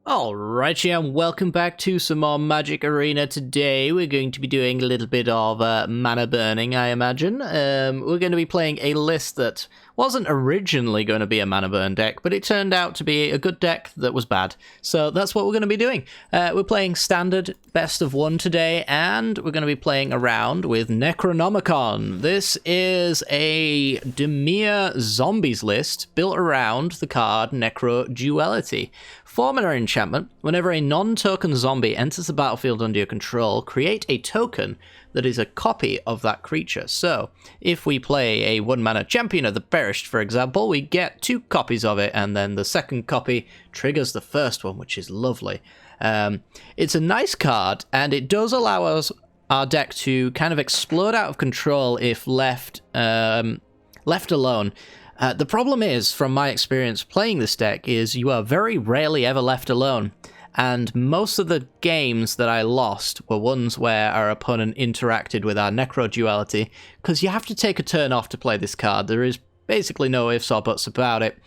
Alrighty, and welcome back to some more Magic Arena. Today we're going to be doing a little bit of mana burning, I imagine. We're going to be playing a list that wasn't originally going to be a mana burn deck, but it turned out to be a good deck that was bad. So that's what we're going to be doing. We're playing standard best of one today, and we're going to be playing around with Necronomicon. This is a Dimir Zombies list built around the card Necro Duality. 4-mana enchantment. Whenever a non-token zombie enters the battlefield under your control, create a token that is a copy of that creature. So, if we play a 1-mana Champion of the Perished, for example, we get 2 copies of it, and then the second copy triggers the first one, which is lovely. It's a nice card, and it does allow us our deck to kind of explode out of control if left alone. The problem is, from my experience playing this deck, is you are very rarely ever left alone. And most of the games that I lost were ones where our opponent interacted with our Necro Duality, because you have to take a turn off to play this card. There is basically no ifs or buts about it.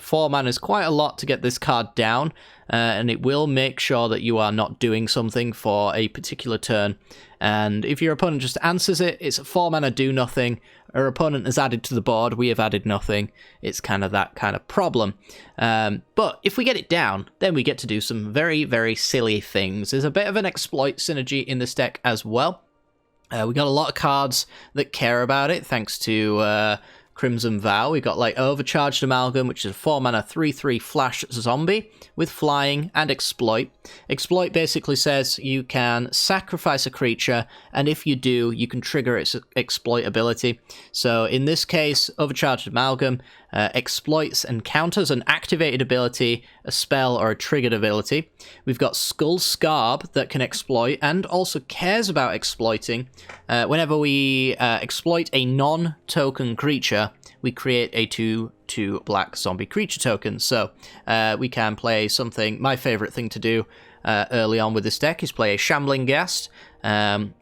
4 mana is quite a lot to get this card down, and it will make sure that you are not doing something for a particular turn. And if your opponent just answers it, it's a 4 mana do nothing. Our opponent has added to the board, we have added nothing. It's kind of that kind of problem. But if we get it down, then we get to do some very, very silly things. There's a bit of an exploit synergy in this deck as well. We got a lot of cards that care about it, thanks to Crimson Vow. We've got like Overcharged Amalgam, which is a 4-mana 3/3 flash zombie with flying and exploit. Exploit basically says you can sacrifice a creature, and if you do, you can trigger its exploit ability. So in this case, Overcharged Amalgam exploits and counters an activated ability, a spell, or a triggered ability. We've got Skull Scarb that can exploit and also cares about exploiting. Whenever we exploit a non-token creature, we create a 2/2 black zombie creature token. So we can play something. My favorite thing to do early on with this deck is play a Shambling Ghast,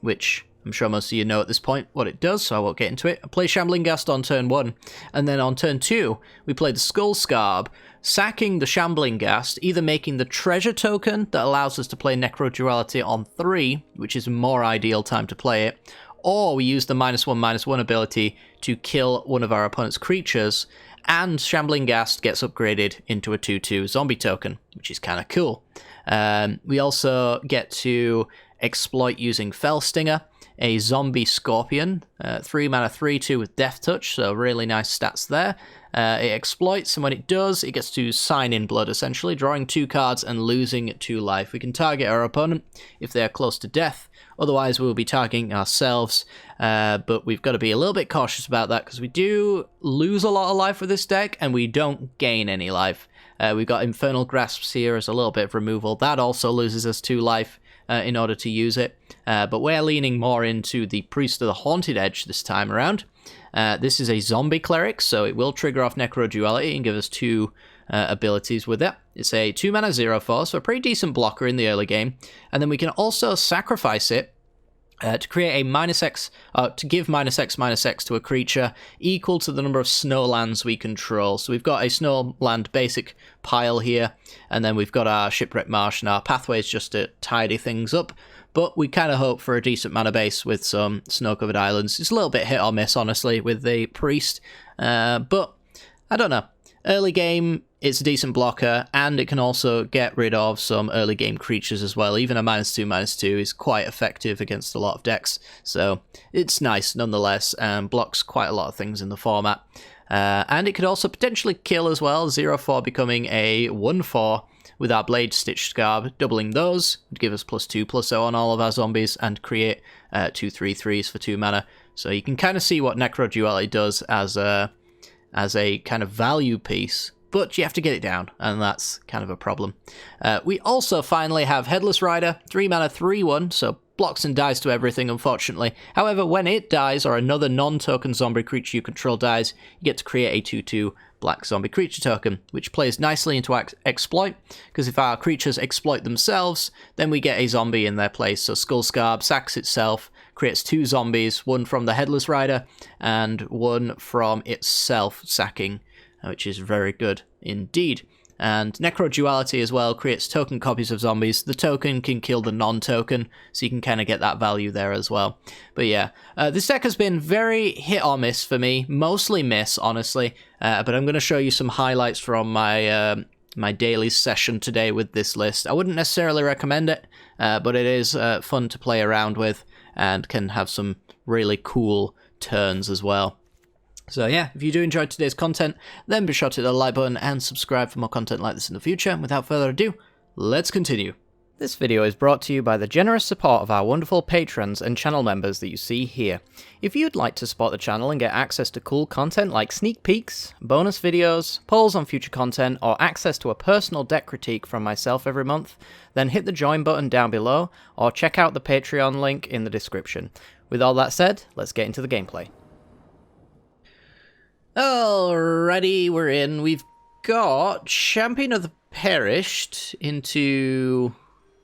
which I'm sure most of you know at this point what it does, so I won't get into it. I play Shambling Ghast on turn 1, and then on turn 2, we play the Skull Scarb, sacking the Shambling Ghast, either making the treasure token that allows us to play Necro Duality on 3, which is a more ideal time to play it, or we use the -1/-1 ability to kill one of our opponent's creatures, and Shambling Ghast gets upgraded into a 2/2 zombie token, which is kind of cool. We also get to exploit using Fellstinger, a zombie scorpion, 3-mana 3/2 with Death Touch, so really nice stats there. It exploits, and when it does, it gets to sign in blood, essentially, drawing 2 cards and losing 2 life. We can target our opponent if they are close to death, otherwise we'll be targeting ourselves, but we've got to be a little bit cautious about that, because we do lose a lot of life with this deck, and we don't gain any life. We've got Infernal Grasps here as a little bit of removal. That also loses us 2 life in order to use it, but we're leaning more into the Priest of the Haunted Edge this time around. This is a zombie cleric, so it will trigger off Necro Duality and give us 2 abilities with it. It's a 2-mana 0/4, so a pretty decent blocker in the early game, and then we can also sacrifice it to create a -X, to give -X/-X to a creature equal to the number of snowlands we control. So we've got a snowland basic pile here, and then we've got our Shipwreck Marsh and our pathways just to tidy things up. But we kind of hope for a decent mana base with some snow-covered islands. It's a little bit hit or miss, honestly, with the Priest. But I don't know. Early game, it's a decent blocker, and it can also get rid of some early game creatures as well. Even a -2/-2 is quite effective against a lot of decks, so it's nice nonetheless, and blocks quite a lot of things in the format. And it could also potentially kill as well, 0/4 becoming a 1/4 with our Blade Stitch Scarb. Doubling those would give us +2/+0 on all of our zombies and create 2 3/3s for 2 mana. So you can kind of see what Necro Duality does as a kind of value piece, but you have to get it down, and that's kind of a problem. We also finally have Headless Rider, 3-mana 3/1, so blocks and dies to everything, unfortunately. However, when it dies, or another non-token zombie creature you control dies, you get to create a 2/2 black zombie creature token, which plays nicely into exploit, because if our creatures exploit themselves, then we get a zombie in their place. So Skull Scarb sacks itself, creates 2 zombies, one from the Headless Rider, and one from itself sacking, which is very good indeed. And Necroduality as well creates token copies of zombies. The token can kill the non-token, so you can kind of get that value there as well. But yeah, this deck has been very hit or miss for me. Mostly miss, honestly. But I'm going to show you some highlights from my my daily session today with this list. I wouldn't necessarily recommend it, but it is fun to play around with and can have some really cool turns as well. So yeah, if you do enjoy today's content, then be sure to hit the like button and subscribe for more content like this in the future. And without further ado, let's continue. This video is brought to you by the generous support of our wonderful patrons and channel members that you see here. If you'd like to support the channel and get access to cool content like sneak peeks, bonus videos, polls on future content, or access to a personal deck critique from myself every month, then hit the join button down below, or check out the Patreon link in the description. With all that said, let's get into the gameplay. Alrighty, we're in. We've got Champion of the Perished into,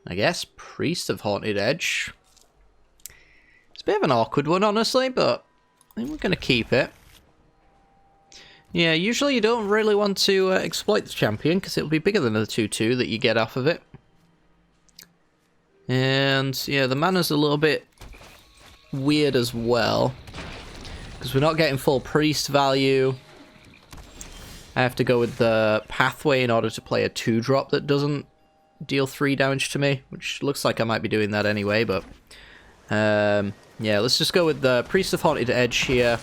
I guess, Priest of Haunted Edge. It's a bit of an awkward one, honestly, but I think we're going to keep it. Yeah, usually you don't really want to exploit the champion, because it'll be bigger than the 2-2 that you get off of it. And, yeah, the mana's a little bit weird as well, because we're not getting full priest value. I have to go with the pathway in order to play a 2-drop that doesn't deal 3 damage to me, which looks like I might be doing that anyway, but yeah, let's just go with the Priest of Haunted Edge here.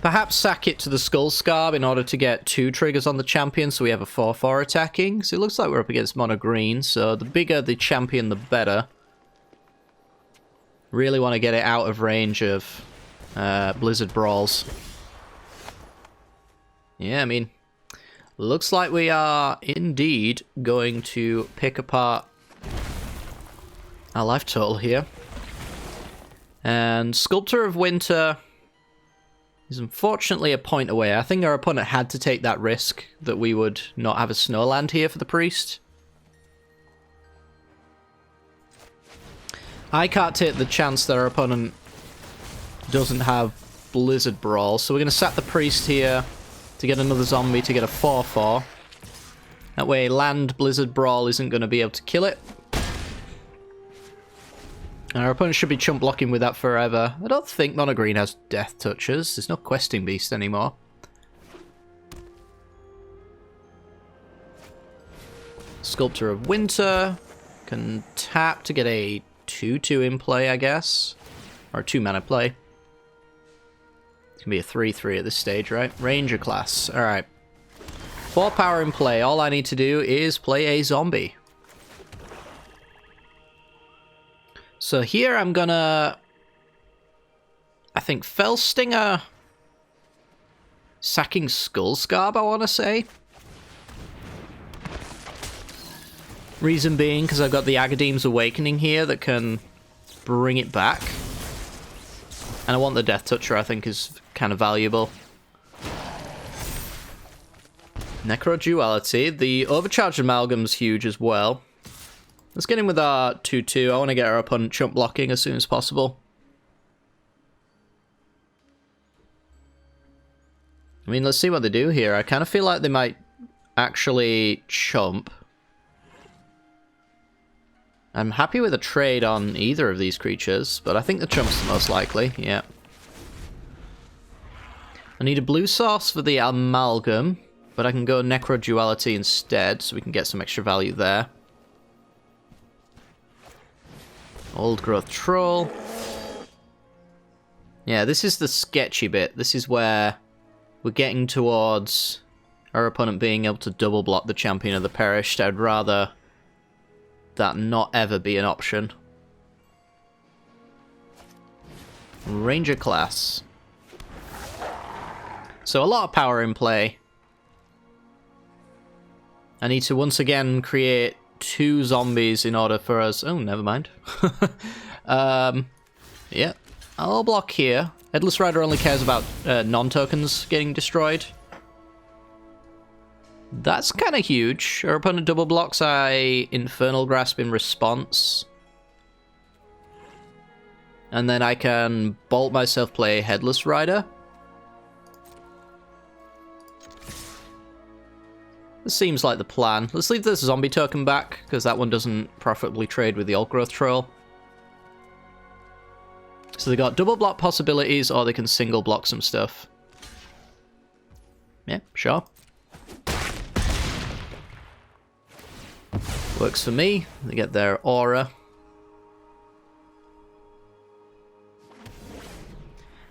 Perhaps sack it to the Skull Scarb in order to get 2 triggers on the champion, so we have a 4-4 attacking. So it looks like we're up against mono green, so the bigger the champion, the better. Really want to get it out of range of Blizzard Brawls. Yeah, I mean, looks like we are indeed going to pick apart our life total here. And Sculptor of Winter is unfortunately a point away. I think our opponent had to take that risk that we would not have a Snowland here for the Priest. I can't take the chance that our opponent doesn't have Blizzard Brawl, so we're going to sack the Priest here to get another zombie to get a 4-4. That way land Blizzard Brawl isn't going to be able to kill it. And our opponent should be chump blocking with that forever. I don't think Mono Green has Death Touches. There's no Questing Beast anymore. Sculptor of Winter can tap to get a 2-2 in play, I guess. Or a 2-mana play. It's going to be a 3-3 at this stage, right? Ranger class. Alright. 4 power in play. All I need to do is play a zombie. So here I'm gonna, I think, Fell Stinger, sacking Skull Scarb, I want to say. Reason being, because I've got the Agadeem's Awakening here that can bring it back. And I want the Death Toucher, I think, is kind of valuable. Necroduality. The Overcharged Amalgam's huge as well. Let's get in with our 2-2. I want to get our opponent chump blocking as soon as possible. I mean, let's see what they do here. I kind of feel like they might actually chump. I'm happy with a trade on either of these creatures, but I think the chump's the most likely, yeah. I need a blue source for the Amalgam, but I can go Necroduality instead, so we can get some extra value there. Old Growth Troll. Yeah, this is the sketchy bit. This is where we're getting towards our opponent being able to double block the Champion of the Perished. I'd rather that not ever be an option. Ranger class. So a lot of power in play. I need to once again create 2 zombies in order for us... Oh, never mind. Yeah, I'll block here. Headless Rider only cares about non-tokens getting destroyed. That's kind of huge. Our opponent double blocks, I Infernal Grasp in response. And then I can bolt myself, play Headless Rider. This seems like the plan. Let's leave this zombie token back, because that one doesn't profitably trade with the old growth troll. So they got double block possibilities, or they can single block some stuff. Yeah, sure. Works for me. They get their aura.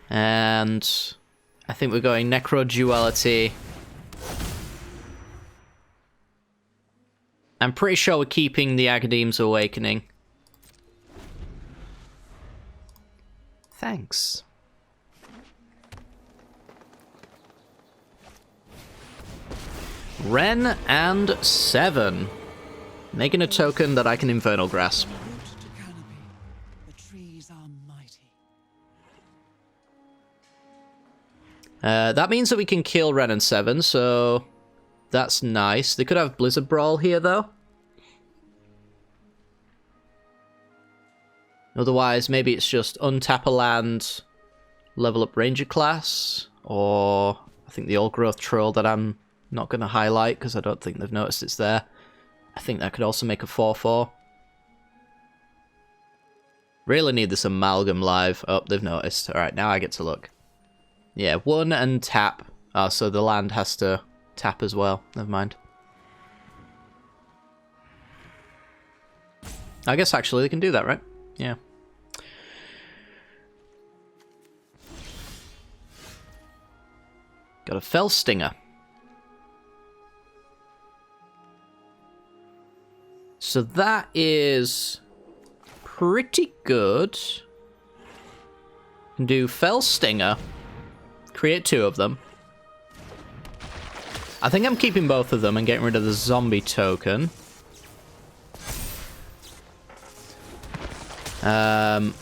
And I think we're going Necro Duality. I'm pretty sure we're keeping the Agadeem's Awakening. Thanks. Ren and 7. Making a token that I can Infernal Grasp. That means that we can kill Ren and 7, so that's nice. They could have Blizzard Brawl here, though. Otherwise, maybe it's just untap a land, level up Ranger class, or I think the Old Growth Troll that I'm not going to highlight because I don't think they've noticed it's there. I think that could also make a 4/4. Really need this Amalgam live. Oh, they've noticed. Alright, now I get to look. Yeah, 1 and tap. Oh, so the land has to tap as well. Never mind. I guess actually they can do that, right? Yeah. Got a Fell Stinger. So that is pretty good. Can do Fell Stinger. Create 2 of them. I think I'm keeping both of them and getting rid of the zombie token. Because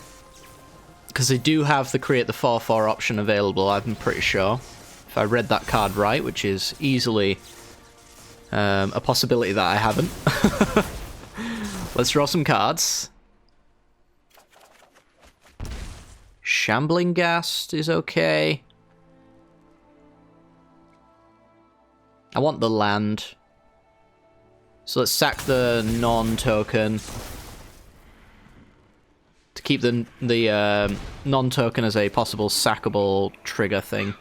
they do have the create the 4/4 option available, I'm pretty sure. If I read that card right, which is easily a possibility that I haven't. Let's draw some cards. Shambling Ghast is okay. I want the land. So let's sack the non-token. To keep the non-token as a possible sackable trigger thing.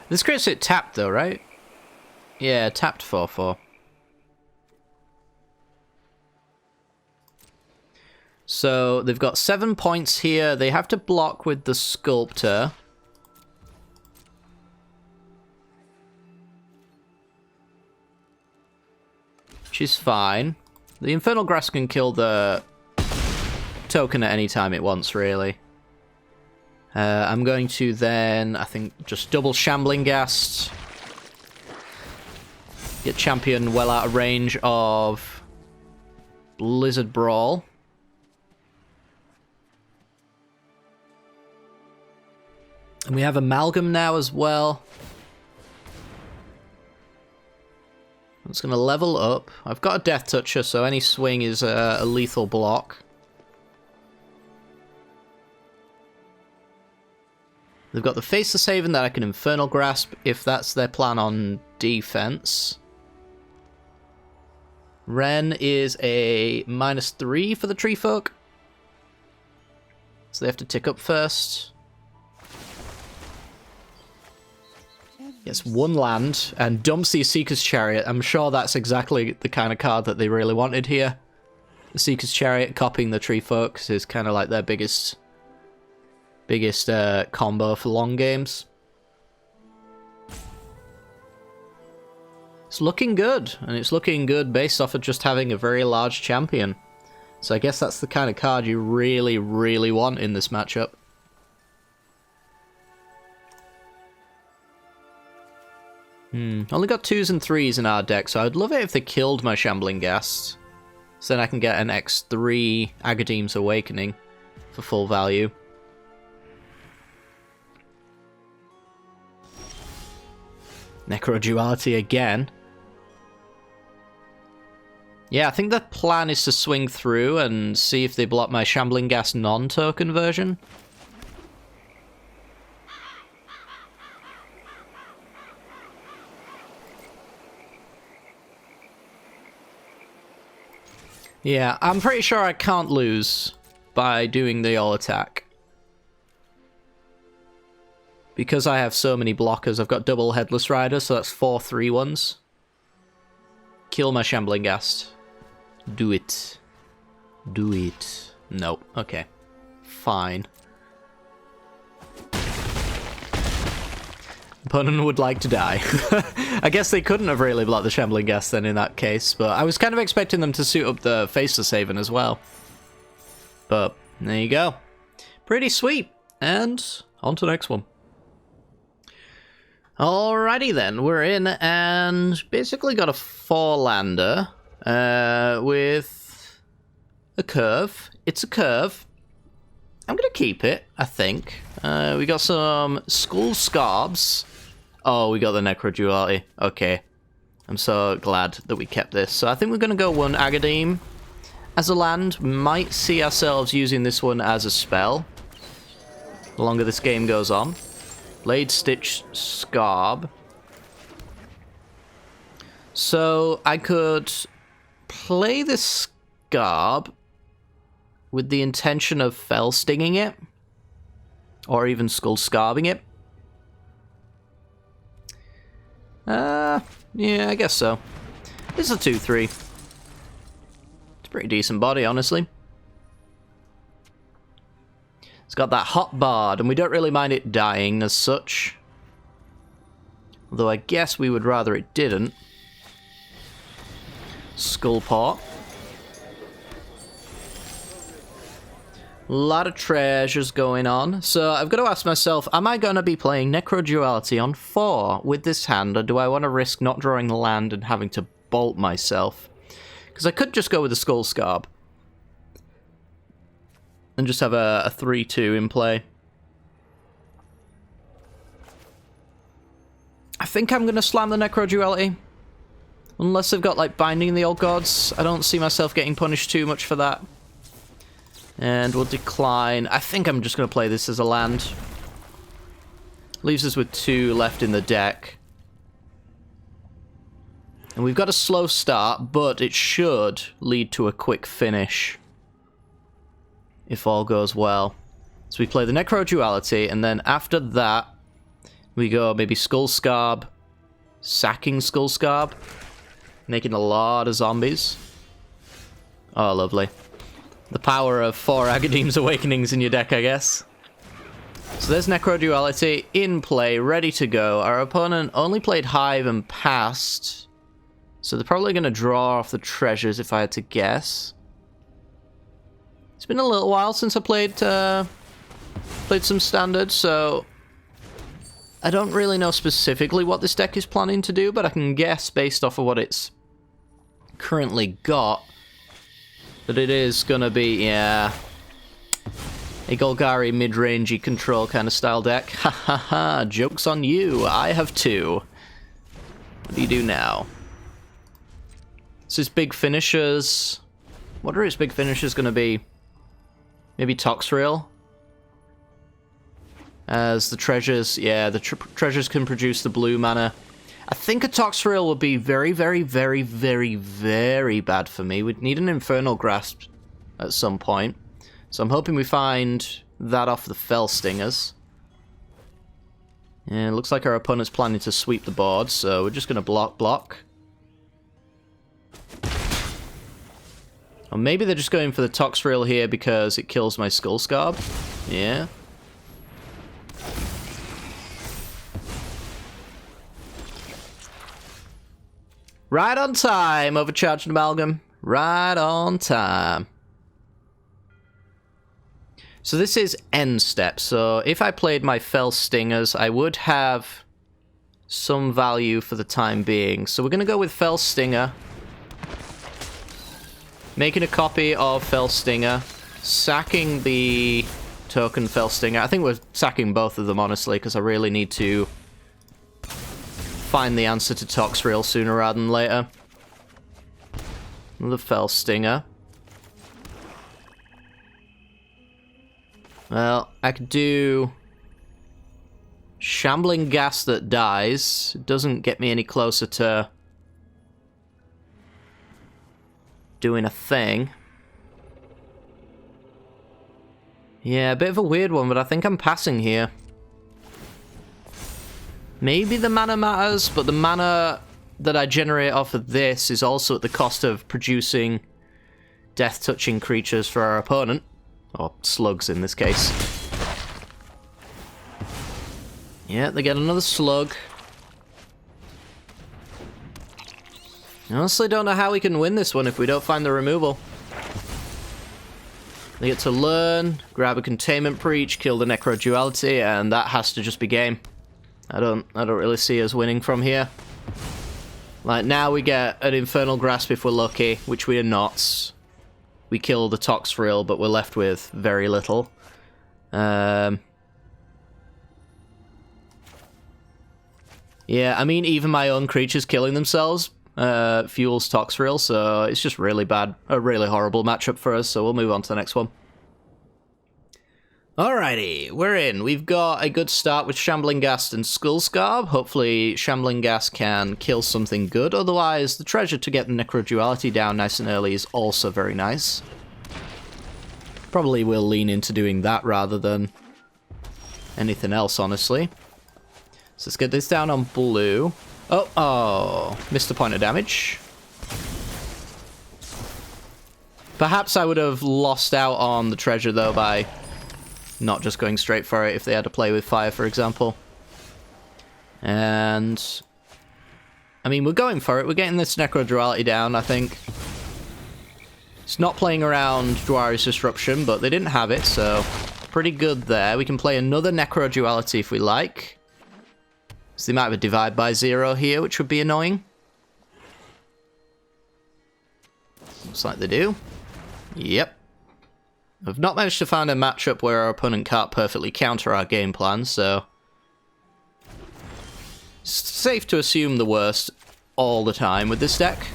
This creates it tapped though, right? Yeah, tapped 4/4. So they've got 7 points here. They have to block with the Sculptor. Which is fine. The Infernal Grasp can kill the token at any time it wants, really. I'm going to then, I think, just double Shambling Ghast. Get Champion well out of range of Blizzard Brawl. And we have Amalgam now as well. It's going to level up. I've got a Death Toucher, so any swing is a lethal block. They've got the Face the Saving that I can Infernal Grasp if that's their plan on defense. Ren is a -3 for the Tree Folk. So they have to tick up first. Yes, 1 land, and dumps the Seeker's Chariot. I'm sure that's exactly the kind of card that they really wanted here. The Seeker's Chariot copying the Tree Folks is kind of like their biggest combo for long games. It's looking good, and it's looking good based off of just having a very large champion. So I guess that's the kind of card you really, really want in this matchup. Only got 2s and 3s in our deck, so I'd love it if they killed my Shambling Ghast. So then I can get an X3 Agadeem's Awakening for full value. Necroduality again. Yeah, I think the plan is to swing through and see if they block my Shambling Ghast non-token version. Yeah, I'm pretty sure I can't lose by doing the all attack. Because I have so many blockers, I've got double Headless Rider, so that's 4 3-1s. Kill my Shambling Ghast. Do it. Do it. Nope. Okay. Fine. Opponent would like to die. I guess they couldn't have really blocked the Shambling Ghast then in that case, but I was kind of expecting them to suit up the Faceless Haven as well. But there you go. Pretty sweet. And on to the next one. Alrighty then, we're in and basically got a 4-lander with a curve. It's a curve. I'm going to keep it, I think. We got some Skull Scarbs. Oh, we got the Necro Duality. Okay. I'm so glad that we kept this. So I think we're going to go 1 Agadeem as a land. We might see ourselves using this one as a spell the longer this game goes on. Blade Stitch Scarb. So I could play this Scarb with the intention of Fell Stinging it, or even Skull Scarbing it. Yeah, I guess so. This is a 2-3. It's a pretty decent body, honestly. It's got that Hot Bard, and we don't really mind it dying as such. Although I guess we would rather it didn't. Skullport. A lot of treasures going on. So I've got to ask myself, am I going to be playing Necro Duality on 4 with this hand, or do I want to risk not drawing the land and having to bolt myself? Because I could just go with the Skull Scarb and just have a 3-2 in play. I think I'm going to slam the Necro Duality. Unless they've got, like, Binding the Old Gods. I don't see myself getting punished too much for that. And we'll decline. I think I'm just going to play this as a land. Leaves us with 2 left in the deck. And we've got a slow start, but it should lead to a quick finish. If all goes well. So we play the Necro Duality, and then after that, we go maybe Skull Scarb, sacking Skull Scarb, making a lot of zombies. Oh, lovely. The power of 4 Agadeem's Awakenings in your deck, I guess. So there's Necro Duality in play, ready to go. Our opponent only played Hive and passed, so they're probably going to draw off the treasures if I had to guess. It's been a little while since I played some Standard, so I don't really know specifically what this deck is planning to do, but I can guess based off of what it's currently got that it is going to be, yeah, a Golgari mid-rangey control kind of style deck. Ha ha ha, joke's on you, I have 2. What do you do now? This is big finishers. What are its big finishers going to be? Maybe Toxrill? As the treasures, yeah, the treasures can produce the blue mana. I think a Toxrill would be very, very, very, very, very bad for me. We'd need an Infernal Grasp at some point. So I'm hoping we find that off the Fell Stingers. Yeah, it looks like our opponent's planning to sweep the board, so we're just going to block. Or maybe they're just going for the Toxrill here because it kills my Skull Scarb. Yeah. Right on time, Overcharged Amalgam. Right on time. So this is end step. So if I played my Fell Stingers, I would have some value for the time being. So we're going to go with Fell Stinger. Making a copy of Fell Stinger. Sacking the token Fell Stinger. I think we're sacking both of them, honestly, because I really need to find the answer to Toxrill sooner rather than later. The Fell Stinger. Well, I could do Shambling Ghast that dies. It doesn't get me any closer to doing a thing. Yeah, a bit of a weird one, but I think I'm passing here. Maybe the mana matters, but the mana that I generate off of this is also at the cost of producing death-touching creatures for our opponent. Or slugs in this case. Yeah, they get another slug. I honestly don't know how we can win this one if we don't find the removal. They get to learn, grab a containment breach, kill the Necro Duality, and that has to just be game. I don't really see us winning from here. Like, now we get an Infernal Grasp if we're lucky, which we are not. We kill the Toxrill, but we're left with very little. Yeah, I mean, even my own creatures killing themselves fuels Toxrill, so it's just really bad. A really horrible matchup for us, so we'll move on to the next one. Alrighty, we're in. We've got a good start with Shambling Ghast and Skullscarb. Hopefully Shambling Ghast can kill something good. Otherwise, the treasure to get the Necro Duality down nice and early is also very nice. Probably will lean into doing that rather than anything else, honestly. So let's get this down on blue. Oh, missed a point of damage. Perhaps I would have lost out on the treasure, though, by not just going straight for it if they had to play with fire, for example. And I mean, we're going for it. We're getting this Necro Duality down, I think. It's not playing around Dwari's Disruption, but they didn't have it, so pretty good there. We can play another Necro Duality if we like. So they might have a Divide by 0 here, which would be annoying. Looks like they do. Yep. We've not managed to find a matchup where our opponent can't perfectly counter our game plan, so it's safe to assume the worst all the time with this deck.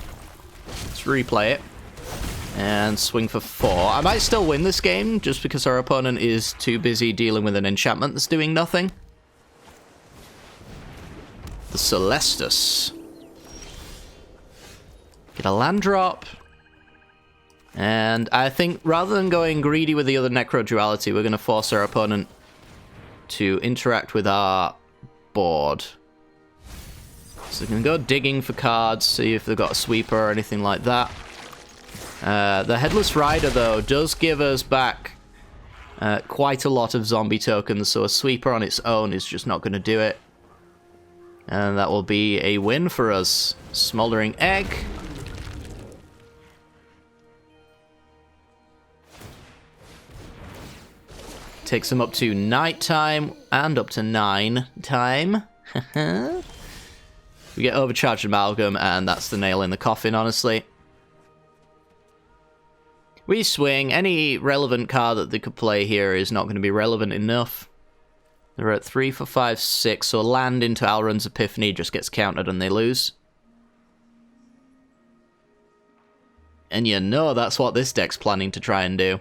Let's replay it and swing for 4. I might still win this game just because our opponent is too busy dealing with an enchantment that's doing nothing. The Celestus. Get a land drop. And I think rather than going greedy with the other Necro Duality, we're going to force our opponent to interact with our board. So we can go digging for cards, see if they've got a sweeper or anything like that. The Headless Rider, though, does give us back quite a lot of zombie tokens, so a sweeper on its own is just not going to do it. And that will be a win for us. Smoldering Egg. Takes them up to nighttime and up to 9 time. We get Overcharged Amalgam, and that's the nail in the coffin, honestly. We swing. Any relevant card that they could play here is not going to be relevant enough. They're at 3 for 5, 6, so land into Alrund's Epiphany just gets countered and they lose. And you know that's what this deck's planning to try and do.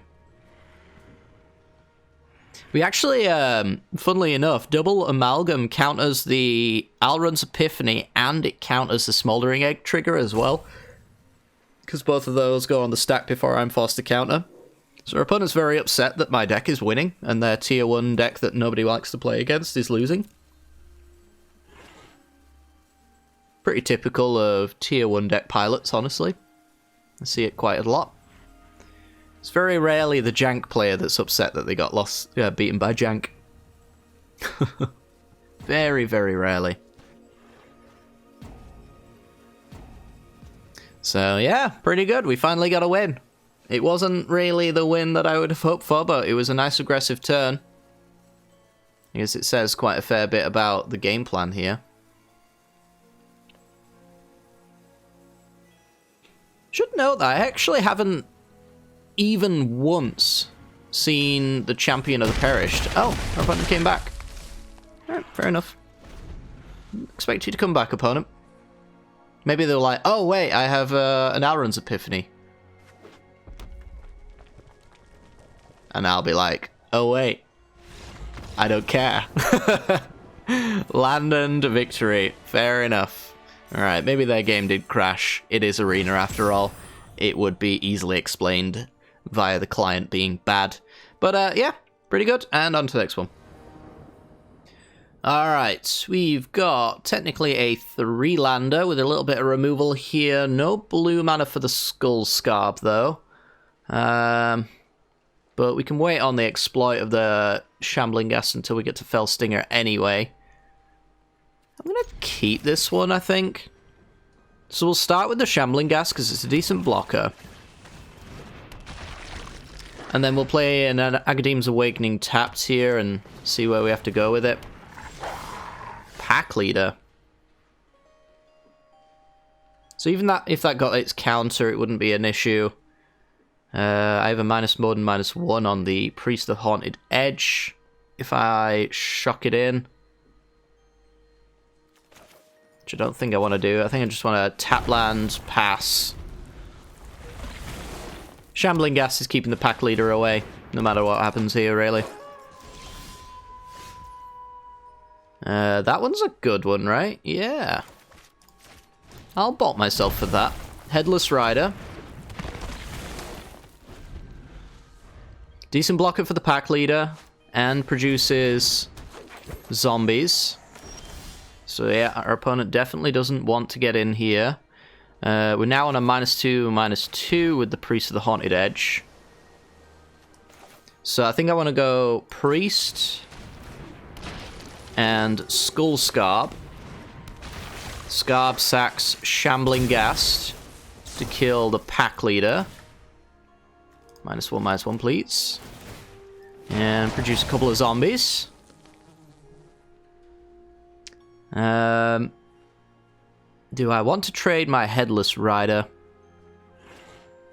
We actually, funnily enough, double Amalgam counters the Alrund's Epiphany and it counters the Smoldering Egg trigger as well. Because both of those go on the stack before I'm forced to counter. So our opponent's very upset that my deck is winning and their tier 1 deck that nobody likes to play against is losing. Pretty typical of tier 1 deck pilots, honestly. I see it quite a lot. It's very rarely the Jank player that's upset that they got beaten by Jank. Very, very rarely. So yeah, pretty good. We finally got a win. It wasn't really the win that I would have hoped for, but it was a nice aggressive turn. I guess it says quite a fair bit about the game plan here. Should note that I actually haven't even once seen the champion of the perished. Oh, our opponent came back. Alright, fair enough. Expect you to come back, opponent. Maybe they're like, oh wait, I have an Alrund's Epiphany. And I'll be like, oh wait, I don't care. Land and victory, fair enough. Alright, maybe their game did crash. It is Arena after all. it would be easily explained via the client being bad. But yeah, pretty good. And on to the next one. Alright, we've got technically a 3-lander with a little bit of removal here. No blue mana for the Skull Scarb, though. But we can wait on the exploit of the Shambling Gas until we get to Fell Stinger anyway. I'm going to keep this one, I think. So we'll start with the Shambling Gas because it's a decent blocker. And then we'll play an Agadeem's Awakening tapped here and see where we have to go with it. Pack Leader. So even that, if that got its counter, it wouldn't be an issue. I have a -1 and -1 on the Priest of Haunted Edge. If I shock it in, which I don't think I want to do. I think I just want to tap land, pass. Shambling Gas is keeping the Pack Leader away, no matter what happens here, really. That one's a good one, right? Yeah. I'll bolt myself for that. Headless Rider. Decent blocker for the Pack Leader. And produces zombies. So yeah, our opponent definitely doesn't want to get in here. We're now on a -2, -2 with the Priest of the Haunted Edge. So I think I want to go Priest and Skull Scarb. Scarb sacks Shambling Gas to kill the Pack Leader. -1, -1, please. And produce a couple of zombies. Do I want to trade my Headless Rider?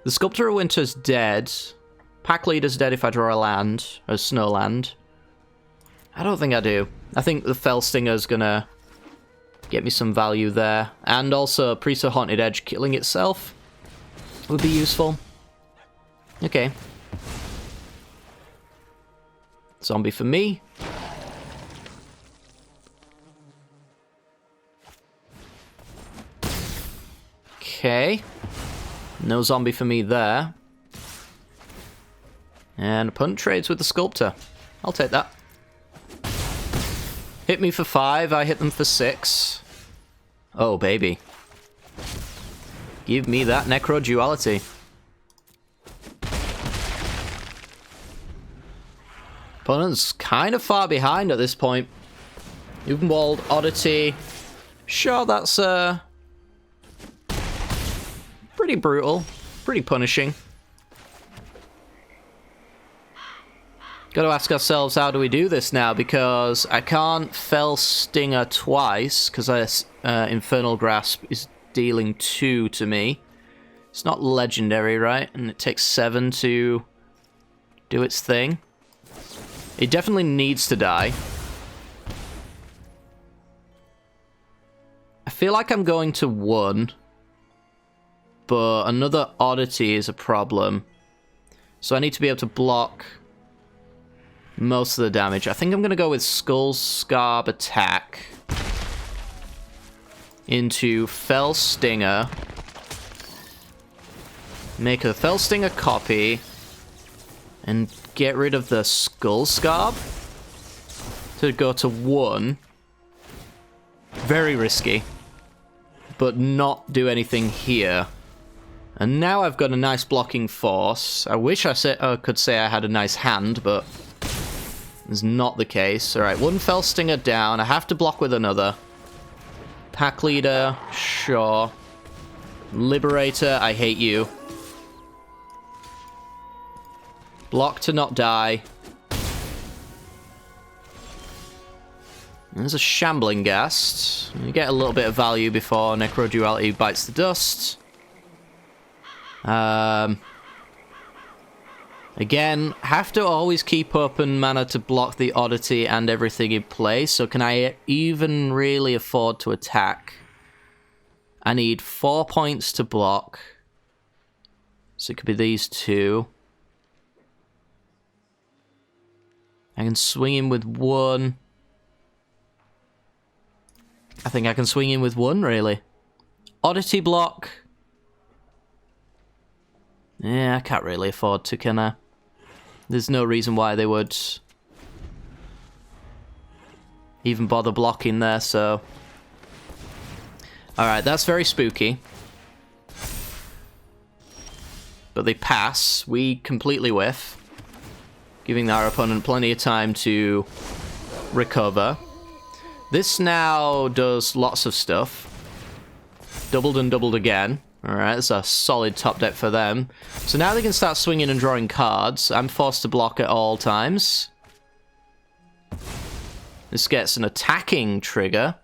The Sculptor of Winter's dead. Pack Leader's dead if I draw a land, a snow land. I don't think I do. I think the Fell Stinger's gonna get me some value there. And also, Priest of Haunted Edge killing itself would be useful. Okay. Zombie for me. Okay. No zombie for me there. And opponent trades with the Sculptor. I'll take that. Hit me for 5, I hit them for 6. Oh, baby. Give me that Necro Duality. Opponent's kind of far behind at this point. Ubenwald, Oddity. Sure, that's pretty brutal. Pretty punishing. Got to ask ourselves, how do we do this now? Because I can't Fell Stinger twice, because Infernal Grasp is dealing 2 to me. It's not legendary, right? And it takes 7 to do its thing. It definitely needs to die. I feel like I'm going to 1. But another Oddity is a problem. So I need to be able to block most of the damage. I think I'm going to go with Skull Scarb attack into Fell Stinger. Make a Fell Stinger copy. And get rid of the Skull Scarb to go to 1. Very risky. But not do anything here. And now I've got a nice blocking force. I wish I could say I had a nice hand, but it's not the case. Alright, 1 Fell Stinger down. I have to block with another. Pack Leader, sure. Liberator, I hate you. Block to not die. There's a Shambling Gas. You get a little bit of value before Necro Duality bites the dust. Again, have to always keep open mana to block the Oddity and everything in play. So can I even really afford to attack? I need 4 points to block. So it could be these 2. I can swing in with 1. I think I can swing in with 1, really. Oddity block. Yeah, I can't really afford to, can I? There's no reason why they would even bother blocking there, so... Alright, that's very spooky. But they pass. We completely whiff, giving our opponent plenty of time to recover. This now does lots of stuff. Doubled and doubled again. Alright, that's a solid top deck for them. So now they can start swinging and drawing cards. I'm forced to block at all times. This gets an attacking trigger.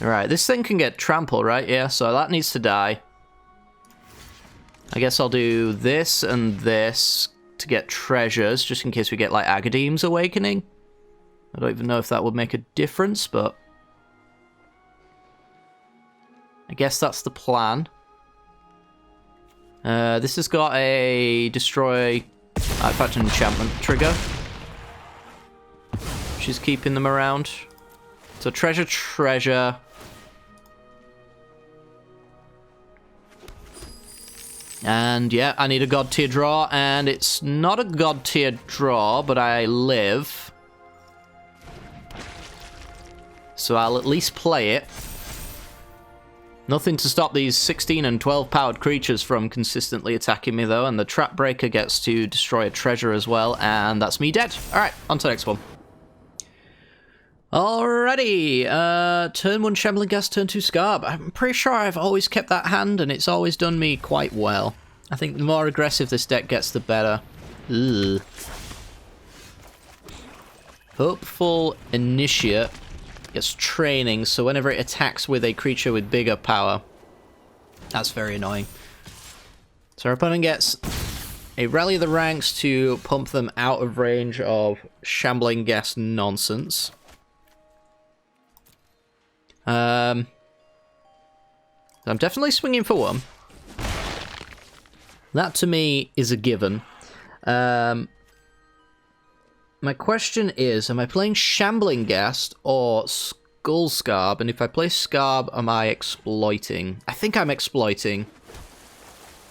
Alright, this thing can get trampled, right? Yeah, so that needs to die. I guess I'll do this and this to get treasures, just in case we get, like, Agadeem's Awakening. I don't even know if that would make a difference, but... I guess that's the plan. This has got a destroy artifact and enchantment trigger. She's keeping them around. So treasure, treasure. And yeah, I need a god tier draw, and it's not a god tier draw, but I live. So I'll at least play it. Nothing to stop these 16 and 12 powered creatures from consistently attacking me though, and the Trap Breaker gets to destroy a treasure as well, and that's me dead. Alright, on to the next one. Alrighty, turn 1 Shambling Ghast, turn 2 Scarb. I'm pretty sure I've always kept that hand, and it's always done me quite well. I think the more aggressive this deck gets, the better. Ugh. Hopeful Initiate gets training, so whenever it attacks with a creature with bigger power. That's very annoying. So our opponent gets a Rally of the Ranks to pump them out of range of Shambling Ghast nonsense. I'm definitely swinging for 1. That to me is a given. My question is, am I playing Shambling Ghast or Skull Scarb? And if I play Scarb, am I exploiting? I think I'm exploiting.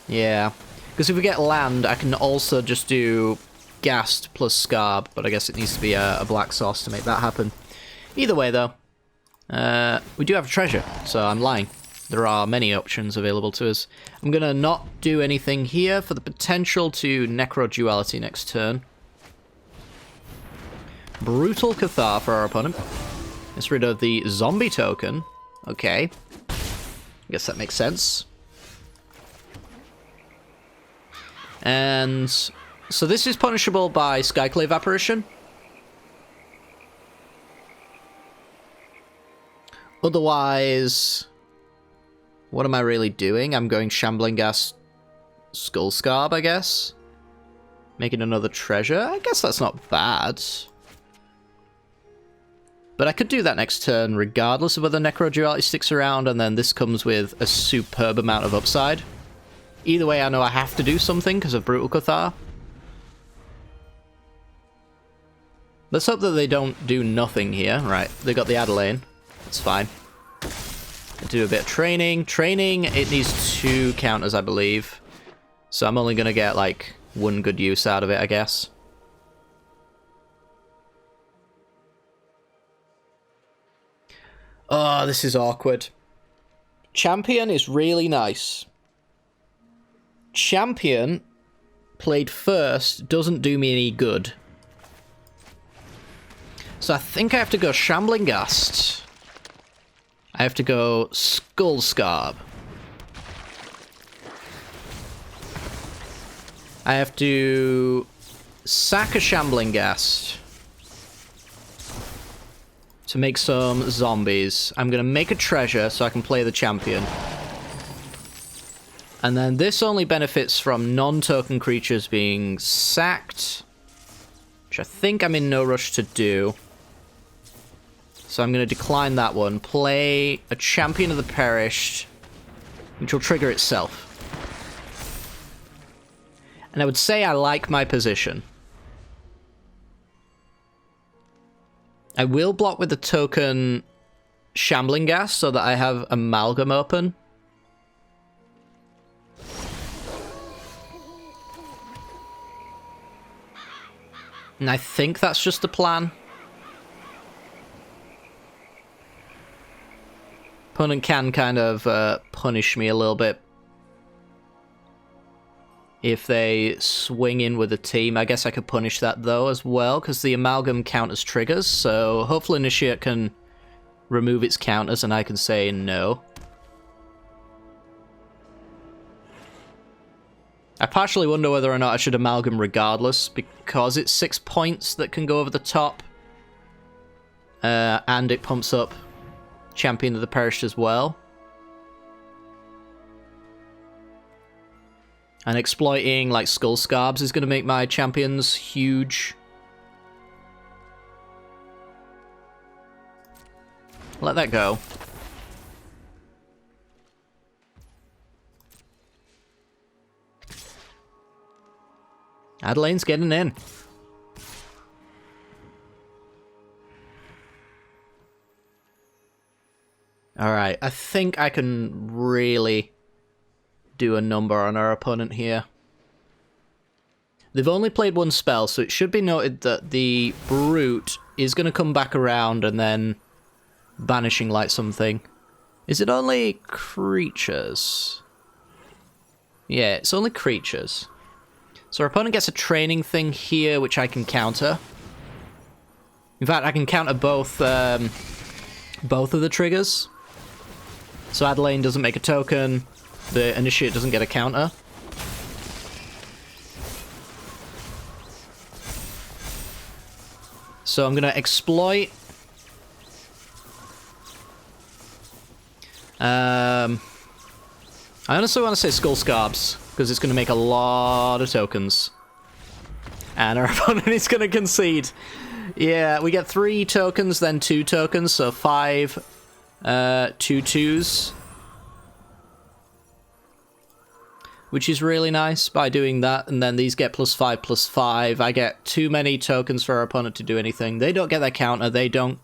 Yeah. Because if we get land, I can also just do Ghast plus Scarb, but I guess it needs to be a black sauce to make that happen. Either way, though. We do have a treasure, so I'm lying. There are many options available to us. I'm going to not do anything here for the potential to Necro Duality next turn. Brutal Cathar for our opponent. Gets rid of the zombie token. Okay. I guess that makes sense. And so this is punishable by Skyclave Apparition. Otherwise, what am I really doing? I'm going Shambling Ghast, Skull Scarb, I guess. Making another treasure. I guess that's not bad. But I could do that next turn regardless of whether Necro Duality sticks around, and then this comes with a superb amount of upside. Either way, I know I have to do something because of Brutal Cathar. Let's hope that they don't do nothing here. Right, they got the Adelaine. It's fine. Do a bit of training. Training, it needs 2 counters, I believe. So I'm only going to get, like, 1 good use out of it, I guess. Oh, this is awkward. Champion is really nice. Champion, played first, doesn't do me any good. So I think I have to go Shambling Ghast. I have to go Skull Scarb. I have to sack a Shambling Ghast to make some zombies. I'm going to make a treasure so I can play the champion. And then this only benefits from non-token creatures being sacked, which I think I'm in no rush to do. So I'm going to decline that one. Play a Champion of the Perished, which will trigger itself. And I would say I like my position. I will block with the token Shambling Ghast so that I have Amalgam open. And I think that's just the plan. Opponent can kind of punish me a little bit. If they swing in with a team, I guess I could punish that though as well, because the amalgam counters triggers, so hopefully Initiate can remove its counters and I can say no. I partially wonder whether or not I should amalgam regardless, because it's 6 points that can go over the top. And it pumps up Champion of the Perished as well. And exploiting, like, Skull Scabs is going to make my champions huge. Let that go. Adelaine's getting in. Alright, I think I can really do a number on our opponent here. They've only played one spell, so it should be noted that the Brute is going to come back around and then Banishing Light something. Is it only creatures? Yeah, it's only creatures. So our opponent gets a training thing here, which I can counter. In fact, I can counter both of the triggers. So Adelaine doesn't make a token, the Initiate doesn't get a counter. So I'm going to exploit. I honestly want to say Skull Scabs, because it's going to make a lot of tokens. And our opponent is going to concede. Yeah, we get 3 tokens, then 2 tokens, so 5 2/2s. Which is really nice by doing that, and then these get +5/+5. I get too many tokens for our opponent to do anything. They don't get their counter, they don't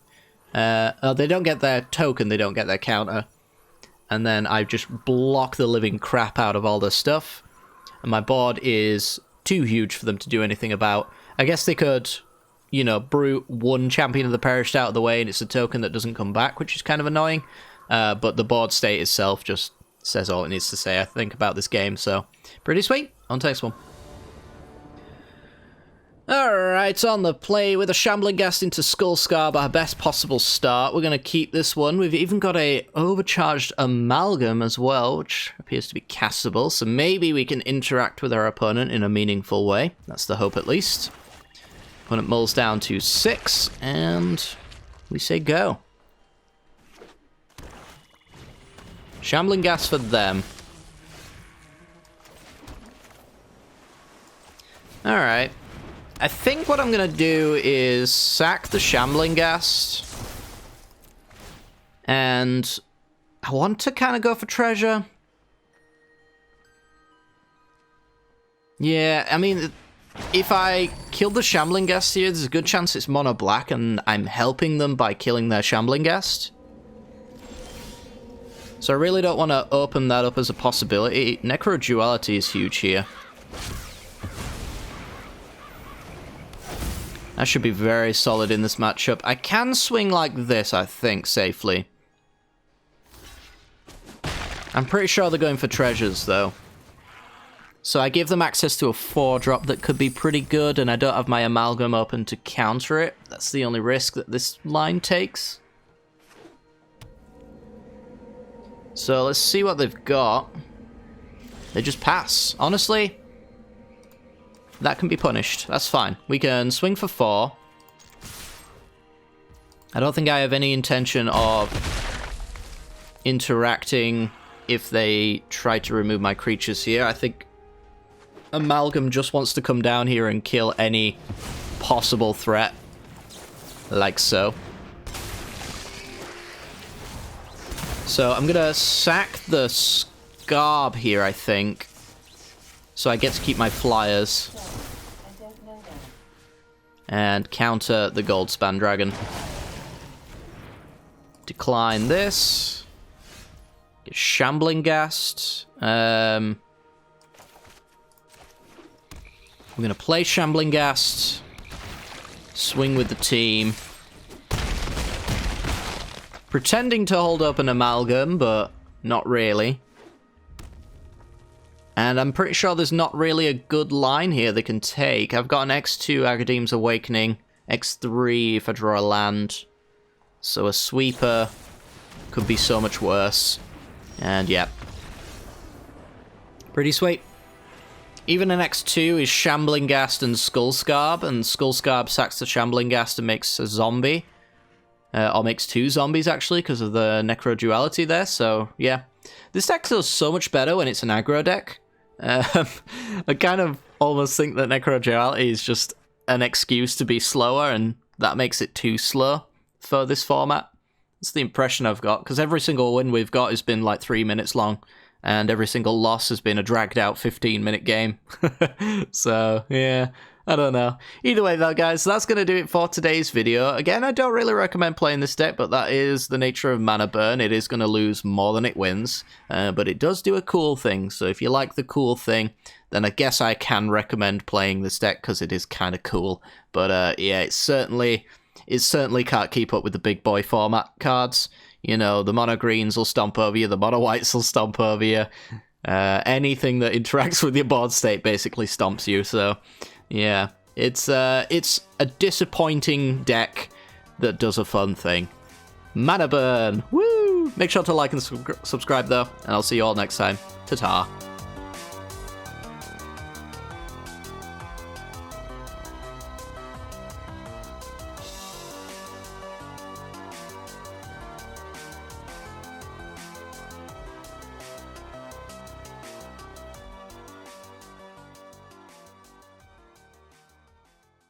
get their token, they don't get their counter. And then I just block the living crap out of all this stuff. And my board is too huge for them to do anything about. I guess they could, you know, Brute one Champion of the Perished out of the way and it's a token that doesn't come back, which is kind of annoying. But the board state itself just says all it needs to say, I think, about this game. So, pretty sweet. On to next one. Alright, on the play with a Shambling Ghast into Skull Scarb, our best possible start. We're going to keep this one. We've even got a overcharged Amalgam as well, which appears to be castable, so maybe we can interact with our opponent in a meaningful way. That's the hope, at least. Opponent mulls down to 6, and we say go. Shambling Ghast for them. Alright. I think what I'm going to do is sack the Shambling Ghast. And I want to kind of go for treasure. Yeah, I mean, if I kill the Shambling Ghast here, there's a good chance it's mono black and I'm helping them by killing their Shambling Ghast. So I really don't want to open that up as a possibility. Necro Duality is huge here. That should be very solid in this matchup. I can swing like this, I think, safely. I'm pretty sure they're going for treasures, though. So I give them access to a 4-drop that could be pretty good, and I don't have my Amalgam open to counter it. That's the only risk that this line takes. So let's see what they've got. They just pass. Honestly, that can be punished. That's fine. We can swing for 4. I don't think I have any intention of interacting if they try to remove my creatures here. I think Amalgam just wants to come down here and kill any possible threat. Like so. So I'm gonna sack the Scarb here, I think. So I get to keep my flyers. And counter the Goldspan Dragon. Decline this. Get Shambling Ghast. We're gonna play Shambling Ghast. Swing with the team. Pretending to hold up an amalgam, but not really. And I'm pretty sure there's not really a good line here they can take. I've got an X2 Agadeem's Awakening, X3 if I draw a land. So a sweeper could be so much worse. And yeah. Pretty sweet. Even an X2 is Shambling Ghast and Skullscarb, and Skullscarb sacks the Shambling Ghast and makes a zombie. Or makes 2 zombies, actually, because of the Necro duality there, so yeah. This deck feels so much better when it's an aggro deck. I kind of almost think that Necro duality is just an excuse to be slower, and that makes it too slow for this format. That's the impression I've got, because every single win we've got has been like 3 minutes long, and every single loss has been a dragged out 15-minute game. So, yeah, I don't know. Either way though, guys, that's going to do it for today's video. Again, I don't really recommend playing this deck, but that is the nature of mana burn. It is going to lose more than it wins, but it does do a cool thing. So if you like the cool thing, then I guess I can recommend playing this deck because it is kind of cool. But yeah, it certainly can't keep up with the big boy format cards. You know, the mono greens will stomp over you, the mono whites will stomp over you. Anything that interacts with your board state basically stomps you, so yeah. It's a disappointing deck that does a fun thing. Mana burn! Woo! Make sure to like and subscribe though, and I'll see you all next time. Ta-ta.